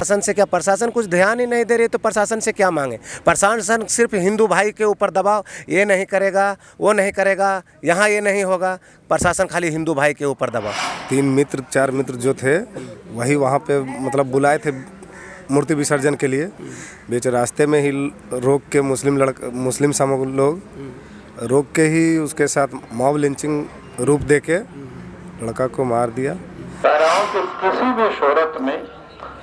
प्रशासन से क्या, प्रशासन कुछ ध्यान ही नहीं दे रही तो प्रशासन से क्या मांगे। प्रशासन सिर्फ हिंदू भाई के ऊपर दबाव, ये नहीं करेगा, वो नहीं करेगा, यहाँ ये नहीं होगा, प्रशासन खाली हिंदू भाई के ऊपर दबाव। 3 मित्र 4 मित्र जो थे वही वहाँ पे मतलब बुलाए थे मूर्ति विसर्जन के लिए। बीच रास्ते में ही रोक के मुस्लिम समूह लोग रोक के ही उसके साथ मॉब लिंचिंग रूप दे के लड़का को मार दिया। कह रहा हूं कि किसी भी शोरत में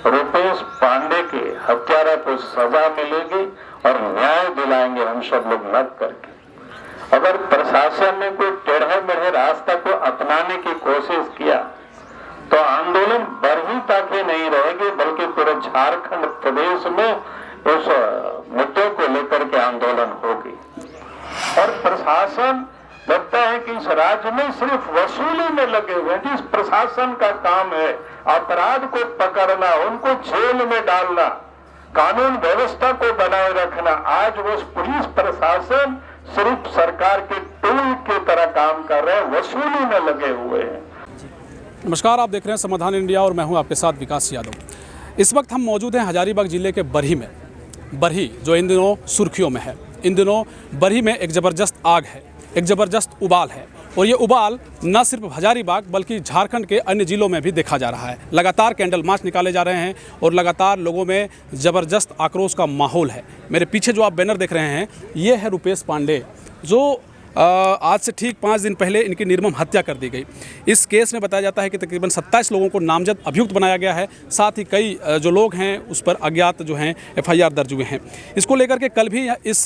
रुपेश पांडे के हत्यारा को सजा मिलेगी और न्याय दिलाएंगे हम सब लोग लड़ करके। अगर प्रशासन ने कोई टेढ़े मेढ़े रास्ता को अपनाने की कोशिश किया तो आंदोलन बरही तक ही नहीं रहेगी, बल्कि पूरे झारखंड प्रदेश में उस मुद्दे को लेकर के आंदोलन होगी। और प्रशासन लगता है कि इस राज्य में सिर्फ वसूली में लगे हुए हैं। जिस प्रशासन का काम है अपराध को पकड़ना, उनको जेल में डालना, कानून व्यवस्था को बनाए रखना, आज वो पुलिस प्रशासन सिर्फ सरकार के टूल की तरह काम कर रहे हैं, वसूली में लगे हुए हैं। नमस्कार, आप देख रहे हैं समाधान इंडिया और मैं हूं आपके साथ विकास यादव। इस वक्त हम मौजूद हैं हजारीबाग जिले के बरही में। बरही जो इन दिनों सुर्खियों में है। इन दिनों बरही में एक ज़बरदस्त आग है, एक ज़बरदस्त उबाल है और ये उबाल न सिर्फ हजारीबाग बल्कि झारखंड के अन्य ज़िलों में भी देखा जा रहा है। लगातार कैंडल मार्च निकाले जा रहे हैं और लगातार लोगों में ज़बरदस्त आक्रोश का माहौल है। मेरे पीछे जो आप बैनर देख रहे हैं ये है रुपेश पांडे, जो आज से ठीक 5 दिन पहले इनकी निर्मम हत्या कर दी गई। इस केस में बताया जाता है कि तकरीबन 27 लोगों को नामजद अभियुक्त बनाया गया है। साथ ही कई जो लोग हैं उस पर अज्ञात जो हैं FIR दर्ज हुए हैं। इसको लेकर के कल भी इस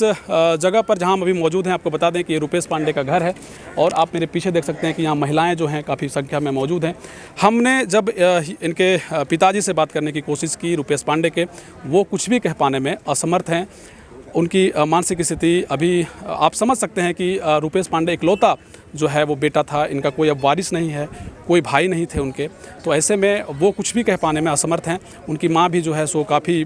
जगह पर जहां हम अभी मौजूद हैं, आपको बता दें कि ये रुपेश पांडे का घर है और आप मेरे पीछे देख सकते हैं कि यहाँ महिलाएँ जो हैं काफ़ी संख्या में मौजूद हैं। हमने जब इनके पिताजी से बात करने की कोशिश की रुपेश पांडे के, वो कुछ भी कह पाने में असमर्थ हैं। उनकी मानसिक स्थिति अभी आप समझ सकते हैं कि रुपेश पांडे इकलौता जो है वो बेटा था, इनका कोई अब वारिस नहीं है, कोई भाई नहीं थे उनके, तो ऐसे में वो कुछ भी कह पाने में असमर्थ हैं। उनकी माँ भी जो है सो काफ़ी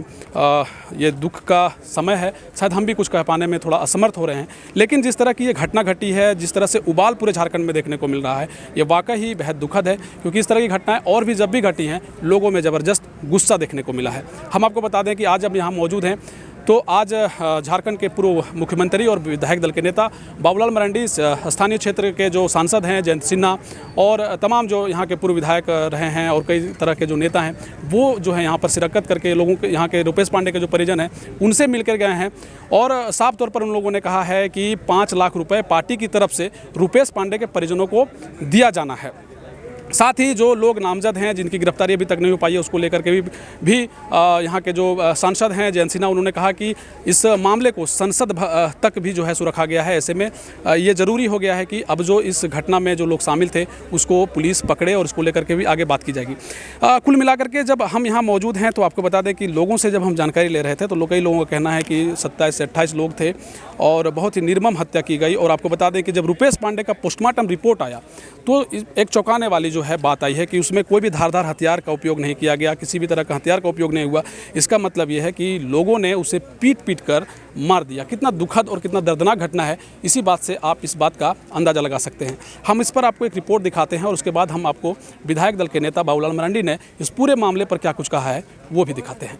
ये दुख का समय है, शायद हम भी कुछ कह पाने में थोड़ा असमर्थ हो रहे हैं। लेकिन जिस तरह की ये घटना घटी है, जिस तरह से उबाल पूरे झारखंड में देखने को मिल रहा है, ये वाकई ही बेहद दुखद है, क्योंकि इस तरह की घटनाएं और भी जब भी घटी हैं लोगों में ज़बरदस्त गुस्सा देखने को मिला है। हम आपको बता दें कि आज जब यहाँ मौजूद हैं तो आज झारखंड के पूर्व मुख्यमंत्री और विधायक दल के नेता बाबूलाल मरांडी, स्थानीय क्षेत्र के जो सांसद हैं जयंत सिन्हा और तमाम जो यहाँ के पूर्व विधायक रहे हैं और कई तरह के जो नेता हैं, वो जो है यहाँ पर शिरकत करके लोगों के, यहाँ के रुपेश पांडे के जो परिजन हैं उनसे मिलकर गए हैं और साफ तौर पर उन लोगों ने कहा है कि 5 लाख रुपये पार्टी की तरफ से रुपेश पांडे के परिजनों को दिया जाना है। साथ ही जो लोग नामजद हैं जिनकी गिरफ्तारी अभी तक नहीं हो पाई है, उसको लेकर के भी यहाँ के जो सांसद हैं जयंत सिन्हा, उन्होंने कहा कि इस मामले को संसद तक भी जो है सो रखा गया है। ऐसे में ये ज़रूरी हो गया है कि अब जो इस घटना में जो लोग शामिल थे उसको पुलिस पकड़े और उसको लेकर के भी आगे बात की जाएगी। कुल मिलाकर के जब हम यहाँ मौजूद हैं तो आपको बता दें कि लोगों से जब हम जानकारी ले रहे थे तो कई लोगों का कहना है कि 27 से 28 लोग थे और बहुत ही निर्मम हत्या की गई। और आपको बता दें कि जब रुपेश पांडे का पोस्टमार्टम रिपोर्ट आया तो एक चौंकाने वाली जो है बात आई है कि उसमें कोई भी धारदार हथियार का उपयोग नहीं किया गया, किसी भी तरह का हथियार का उपयोग नहीं हुआ। इसका मतलब ये है कि लोगों ने उसे पीट कर मार दिया। कितना दुखद और कितना दर्दनाक घटना है, इसी बात से आप इस बात का अंदाज़ा लगा सकते हैं। हम इस पर आपको एक रिपोर्ट दिखाते हैं और उसके बाद हम आपको विधायक दल के नेता बाबूलाल मरांडी ने इस पूरे मामले पर क्या कुछ कहा है वो भी दिखाते हैं।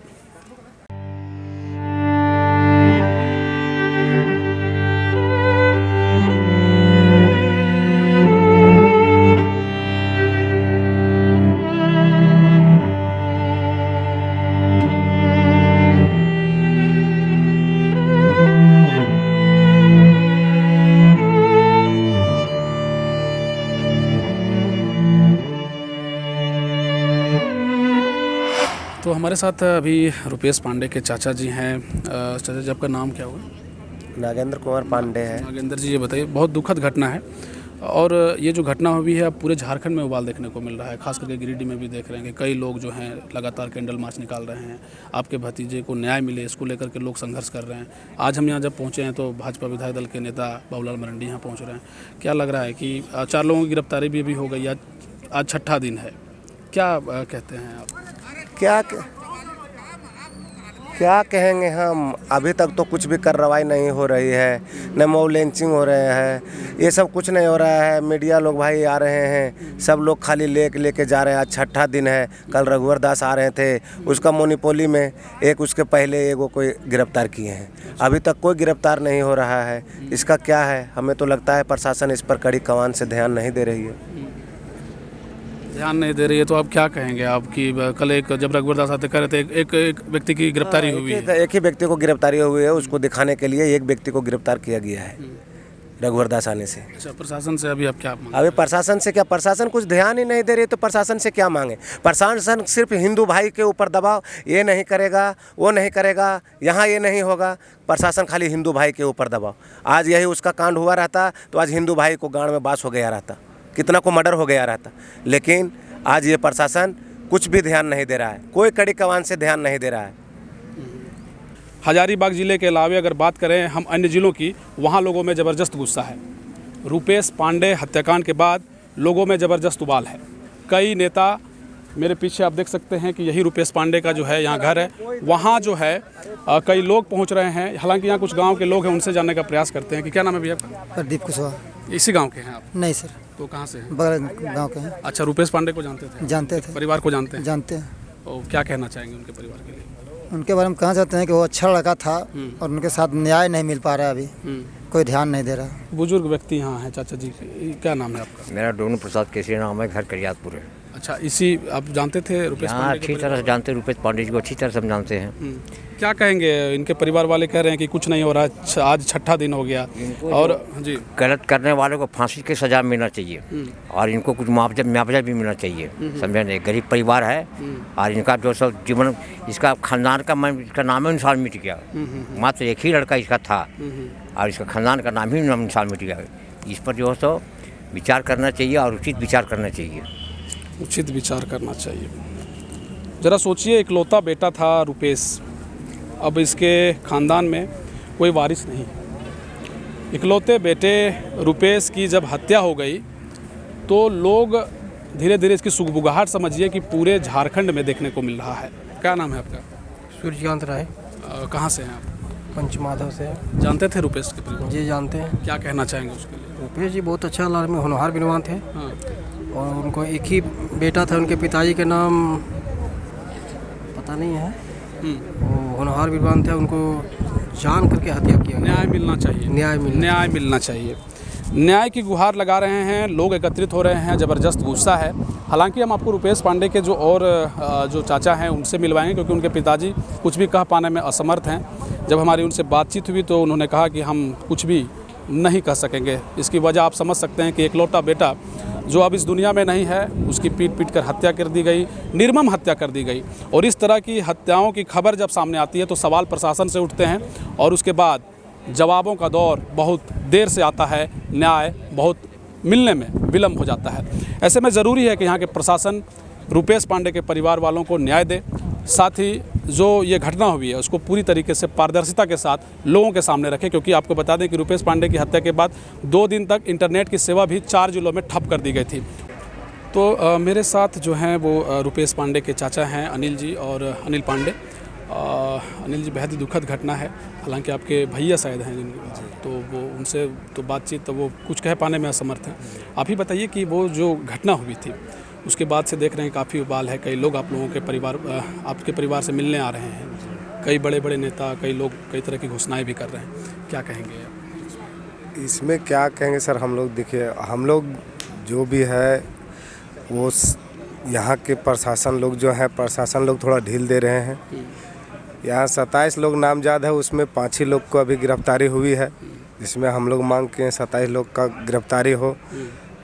तो हमारे साथ अभी रुपेश पांडे के चाचा जी हैं। चाचा जी, आपका नाम क्या हुआ? नागेंद्र कुमार पांडे है। नागेंद्र जी, ये बताइए, बहुत दुखद घटना है और ये जो घटना हुई है अब पूरे झारखंड में उबाल देखने को मिल रहा है। खास करके गिरिडीह में भी देख रहे हैं कि कई लोग जो हैं लगातार कैंडल मार्च निकाल रहे हैं। आपके भतीजे को न्याय मिले, इसको लेकर के लोग संघर्ष कर रहे हैं। आज हम यहाँ जब पहुँचे हैं तो भाजपा विधायक दल के नेता बाबूलाल मरांडी यहाँ पहुँच रहे हैं। क्या लग रहा है कि 4 लोगों की गिरफ्तारी भी अभी हो गई, आज 6ठा दिन है, क्या कहते हैं आप? क्या कहेंगे हम, अभी तक तो कुछ भी कार्रवाई नहीं हो रही है, न मॉब लिंचिंग हो रहे हैं, ये सब कुछ नहीं हो रहा है। मीडिया लोग भाई आ रहे हैं, सब लोग खाली लेके जा रहे हैं। आज छठा दिन है, कल रघुवर दास आ रहे थे, उसका मोनोपोली में एक उसके पहले एगो कोई गिरफ्तार किए हैं, अभी तक कोई गिरफ्तार नहीं हो रहा है। इसका क्या है, हमें तो लगता है प्रशासन इस पर कड़ी कमान से ध्यान नहीं दे रही है। ध्यान नहीं दे रही है तो आप क्या कहेंगे? आपकी कल एक जब रघुवर दास आते कह रहे थे एक व्यक्ति की गिरफ्तारी हुई है। एक ही व्यक्ति को गिरफ्तारी हुई है, उसको दिखाने के लिए एक व्यक्ति को गिरफ्तार किया गया है रघुवर दास आने से। अच्छा, प्रशासन से अभी आप क्या मांगे? अभी प्रशासन से क्या, प्रशासन कुछ ध्यान ही नहीं दे रही है तो प्रशासन से क्या मांगे। प्रशासन सिर्फ हिंदू भाई के ऊपर दबाव, ये नहीं करेगा, वो नहीं करेगा, यहाँ ये नहीं होगा। प्रशासन खाली हिंदू भाई के ऊपर दबाव। आज यही उसका कांड हुआ रहता तो आज हिंदू भाई को गाँव में बास हो गया रहता, कितना को मर्डर हो गया रहता। लेकिन आज ये प्रशासन कुछ भी ध्यान नहीं दे रहा है, कोई कड़ी कमान से ध्यान नहीं दे रहा है। हजारीबाग ज़िले के अलावे अगर बात करें हम अन्य ज़िलों की, वहाँ लोगों में ज़बरदस्त गुस्सा है। रुपेश पांडे हत्याकांड के बाद लोगों में ज़बरदस्त उबाल है। कई नेता, मेरे पीछे आप देख सकते हैं कि यही रुपेश पांडे का जो है यहाँ घर है, वहाँ जो है कई लोग पहुँच रहे हैं। हालांकि यहाँ कुछ गाँव के लोग हैं, उनसे जानने का प्रयास करते हैं कि क्या नाम है भैया आपका? प्रदीप कुशवाहा। इसी गाँव के हैं आप? नहीं सर, तो कहाँ से हैं? बगल गांव के हैं। अच्छा, रुपेश पांडे को जानते थे? जानते थे। परिवार को जानते हैं? जानते हैं। और क्या कहना चाहेंगे उनके परिवार के लिए? उनके बारे में कहना चाहते हैं कि वो अच्छा लड़का था और उनके साथ न्याय नहीं मिल पा रहा है, अभी कोई ध्यान नहीं दे रहा। बुजुर्ग व्यक्ति यहाँ हैं, चाचा जी, क्या नाम है आपका? मेरा डोनू प्रसाद केसरी नाम है, घर करियातपुर है। अच्छा, इसी आप जानते थे रुपेश यहाँ पांडे के अच्छी तरह से जानते हैं, रुपेश पांडे जी को अच्छी तरह से हम जानते हैं। क्या कहेंगे? इनके परिवार वाले कह रहे हैं कि कुछ नहीं हो रहा है, आज छठा दिन हो गया और जी गलत करने वालों को फांसी की सजा मिलना चाहिए और इनको कुछ मुआवजा भी मिलना चाहिए। समझे नहीं, गरीब परिवार है और इनका जो सब जीवन, इसका खानदान का इसका नाम ही अनुसार मिट गया। मात्र एक ही लड़का इसका था और इसका खानदान का नाम ही अनुसार मिट गया। इस पर जो है सो विचार करना चाहिए और उचित विचार करना चाहिए। उचित विचार करना चाहिए। ज़रा सोचिए, इकलौता बेटा था रुपेश, अब इसके ख़ानदान में कोई वारिस नहीं। इकलौते बेटे रुपेश की जब हत्या हो गई तो लोग धीरे धीरे इसकी सुगबुगाहट समझिए कि पूरे झारखंड में देखने को मिल रहा है। क्या नाम है आपका? सूर्यकांत राय। कहाँ से हैं आप? पंचमाधव से। जानते थे रुपेश के परिवार? जी जानते हैं। क्या कहना चाहेंगे उसके लिए? रुपेश जी बहुत अच्छा लाल में होनहार विद्वान थे। हाँ। और उनको एक ही बेटा था, उनके पिताजी के नाम पता नहीं है। वो होनहार विद्वान थे, उनको जान करके हत्या किया। न्याय मिलना चाहिए, न्याय मिलना चाहिए। न्याय की गुहार लगा रहे हैं लोग, एकत्रित हो रहे हैं, ज़बरदस्त गुस्सा है। हालांकि हम आपको रुपेश पांडे के जो और जो चाचा हैं उनसे मिलवाएंगे, क्योंकि उनके पिताजी कुछ भी कह पाने में असमर्थ हैं। जब हमारी उनसे बातचीत हुई तो उन्होंने कहा कि हम कुछ भी नहीं कह सकेंगे। इसकी वजह आप समझ सकते हैं कि इकलौता बेटा जो अब इस दुनिया में नहीं है, उसकी पीट कर हत्या कर दी गई, निर्मम हत्या कर दी गई। और इस तरह की हत्याओं की खबर जब सामने आती है तो सवाल प्रशासन से उठते हैं और उसके बाद जवाबों का दौर बहुत देर से आता है, न्याय बहुत मिलने में विलम्ब हो जाता है। ऐसे में ज़रूरी है कि यहाँ के प्रशासन रुपेश पांडे के परिवार वालों को न्याय दे, साथ ही जो ये घटना हुई है उसको पूरी तरीके से पारदर्शिता के साथ लोगों के सामने रखे। क्योंकि आपको बता दें कि रुपेश पांडे की हत्या के बाद 2 दिन तक इंटरनेट की सेवा भी 4 जिलों में ठप कर दी गई थी। तो मेरे साथ जो हैं वो रुपेश पांडे के चाचा हैं अनिल जी और अनिल पांडे। अनिल जी, बेहद ही दुखद घटना है, हालांकि आपके भैया शायद हैं जिनके, तो वो उनसे तो बातचीत तो वो कुछ कह पाने में असमर्थ हैं। आप ही बताइए कि वो जो घटना हुई थी उसके बाद से देख रहे हैं काफ़ी उबाल है, कई लोग आप लोगों के परिवार, आपके परिवार से मिलने आ रहे हैं, कई बड़े बड़े नेता, कई लोग कई तरह की घोषणाएं भी कर रहे हैं, क्या कहेंगे? इसमें क्या कहेंगे सर, हम लोग देखिए, हम लोग जो भी है वो यहाँ के प्रशासन लोग जो है, प्रशासन लोग थोड़ा ढील दे रहे हैं। यहाँ 27 लोग नामजद है, उसमें 5 ही लोग को अभी गिरफ्तारी हुई है, जिसमें हम लोग मांग के 27 लोग का गिरफ्तारी हो,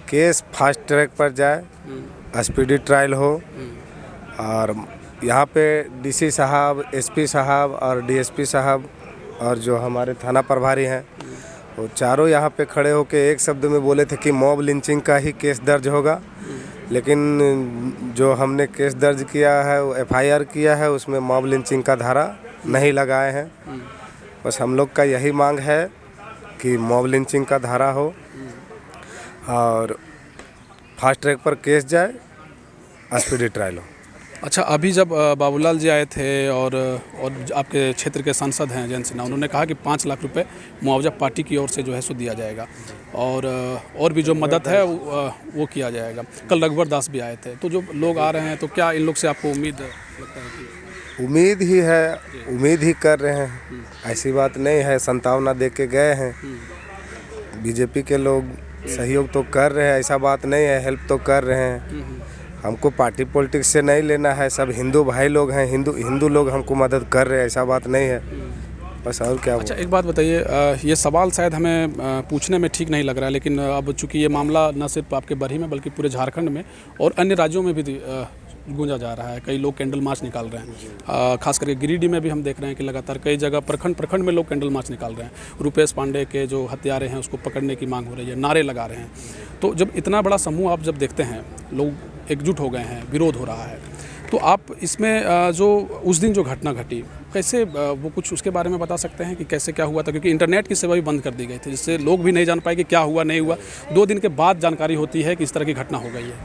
केस फास्ट ट्रैक पर जाए, स्पीडी ट्रायल हो। और यहाँ पे डीसी साहब, एसपी साहब और डीएसपी साहब और जो हमारे थाना प्रभारी हैं वो चारों यहाँ पे खड़े होके एक शब्द में बोले थे कि मॉब लिंचिंग का ही केस दर्ज होगा। लेकिन जो हमने केस दर्ज किया है, वो FIR किया है, उसमें मॉब लिंचिंग का धारा नहीं लगाए हैं। बस हम लोग का यही मांग है कि मॉब लिंचिंग का धारा हो और फास्ट ट्रैक पर केस जाए, स्पीडी ट्रायल हो। अच्छा, अभी जब बाबूलाल जी आए थे और आपके क्षेत्र के सांसद हैं जयंत सिन्हा, उन्होंने कहा कि 5 लाख रुपए मुआवजा पार्टी की ओर से जो है सो दिया जाएगा और भी जो मदद है वो किया जाएगा। कल रघुवर दास भी आए थे। तो जो लोग आ रहे हैं, तो क्या इन लोग से आपको उम्मीद लगता है कि उम्मीद ही है, उम्मीद ही कर रहे हैं, ऐसी बात नहीं है। संतावना दे के गए हैं। बीजेपी के लोग सहयोग तो कर रहे हैं, ऐसा बात नहीं है, हेल्प तो कर रहे हैं। हमको पार्टी पॉलिटिक्स से नहीं लेना है, सब हिंदू भाई लोग हैं, हिंदू लोग हमको मदद कर रहे हैं, ऐसा बात नहीं है, बस और क्या। अच्छा, एक बात बताइए, ये सवाल शायद हमें पूछने में ठीक नहीं लग रहा है, लेकिन अब चूंकि ये मामला न सिर्फ आपके बरही में बल्कि पूरे झारखंड में और अन्य राज्यों में भी गूंजा जा रहा है। कई लोग कैंडल मार्च निकाल रहे हैं, खास करके गिरिडीह में भी हम देख रहे हैं कि लगातार कई जगह प्रखंड में लोग कैंडल मार्च निकाल रहे हैं। रुपेश पांडे के जो हत्यारे हैं उसको पकड़ने की मांग हो रही है, नारे लगा रहे हैं। तो जब इतना बड़ा समूह आप जब देखते हैं, लोग एकजुट हो गए हैं, विरोध हो रहा है, तो आप इसमें जो उस दिन जो घटना घटी, कैसे वो कुछ उसके बारे में बता सकते हैं कि कैसे क्या हुआ था? क्योंकि इंटरनेट की सेवा भी बंद कर दी गई थी, जिससे लोग भी नहीं जान पाए कि क्या हुआ नहीं हुआ। 2 दिन के बाद जानकारी होती है कि इस तरह की घटना हो गई है।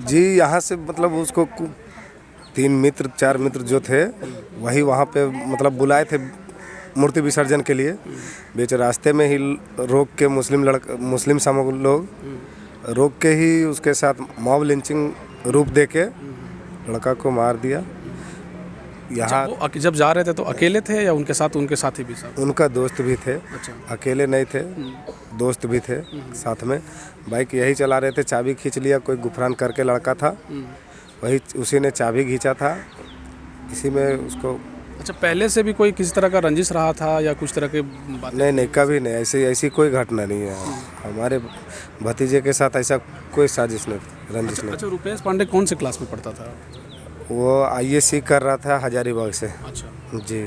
जी यहाँ से मतलब उसको 4 मित्र जो थे, वही वहाँ पे मतलब बुलाए थे मूर्ति विसर्जन के लिए। बीच रास्ते में ही रोक के मुस्लिम समूह लोग रोक के ही उसके साथ मॉब लिंचिंग रूप दे के लड़का को मार दिया। यहाँ जब जा रहे थे तो अकेले थे या उनके साथी भी साथ? उनका दोस्त भी थे। अच्छा। अकेले नहीं थे, दोस्त भी थे साथ में। बाइक यही चला रहे थे, चाबी खींच लिया, कोई गुफरान करके लड़का था, वही उसी ने चाबी खींचा था, इसी में उसको। अच्छा, पहले से भी कोई किसी तरह का रंजिश रहा था या कुछ तरह के बात? नहीं, कभी नहीं, ऐसी कोई घटना नहीं है। हमारे भतीजे के साथ ऐसा कोई साजिश नहीं, रंजिश नहीं। अच्छा, रुपेश पांडे कौन से क्लास में पढ़ता था? वो ISC कर रहा था हजारीबाग से। अच्छा जी।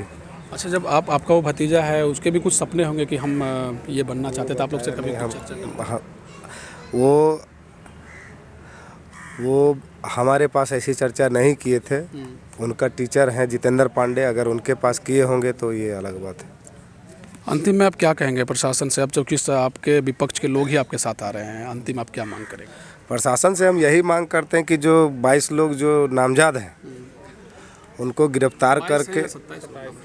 अच्छा, जब आपका वो भतीजा है, उसके भी कुछ सपने होंगे कि हम ये बनना चाहते थे, आप लोग से कभी कुछ चर्चा? हाँ, वो हमारे पास ऐसी चर्चा नहीं किए थे। उनका टीचर हैं जितेंद्र पांडे, अगर उनके पास किए होंगे तो ये अलग बात है। अंतिम में आप क्या कहेंगे प्रशासन से? अब चूँकि आपके विपक्ष के लोग ही आपके साथ आ रहे हैं, अंतिम आप क्या मांग करेंगे? प्रशासन से हम यही मांग करते हैं कि जो 22 लोग जो नामजद हैं, उनको गिरफ्तार करके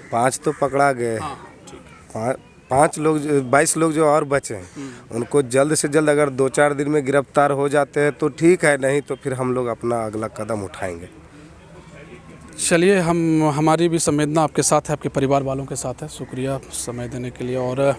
5 तो पकड़ा गए हैं, 22 लोग जो और बचे हैं, उनको जल्द से जल्द अगर 2-4 दिन में गिरफ्तार हो जाते हैं तो ठीक है, नहीं तो फिर हम लोग अपना अगला कदम उठाएंगे। चलिए, हमारी भी संवेदना आपके साथ है, आपके परिवार वालों के साथ है। शुक्रिया समय देने के लिए। और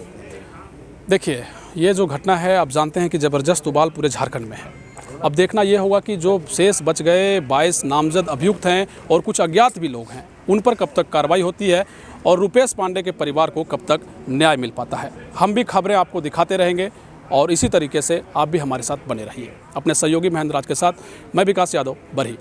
देखिए, ये जो घटना है, आप जानते हैं कि ज़बरदस्त उबाल पूरे झारखंड में है। अब देखना ये होगा कि जो शेष बच गए 22 नामजद अभियुक्त हैं और कुछ अज्ञात भी लोग हैं, उन पर कब तक कार्रवाई होती है और रुपेश पांडे के परिवार को कब तक न्याय मिल पाता है। हम भी खबरें आपको दिखाते रहेंगे और इसी तरीके से आप भी हमारे साथ बने रहिए। अपने सहयोगी महेंद्र राज के साथ मैं विकास यादव, बरही।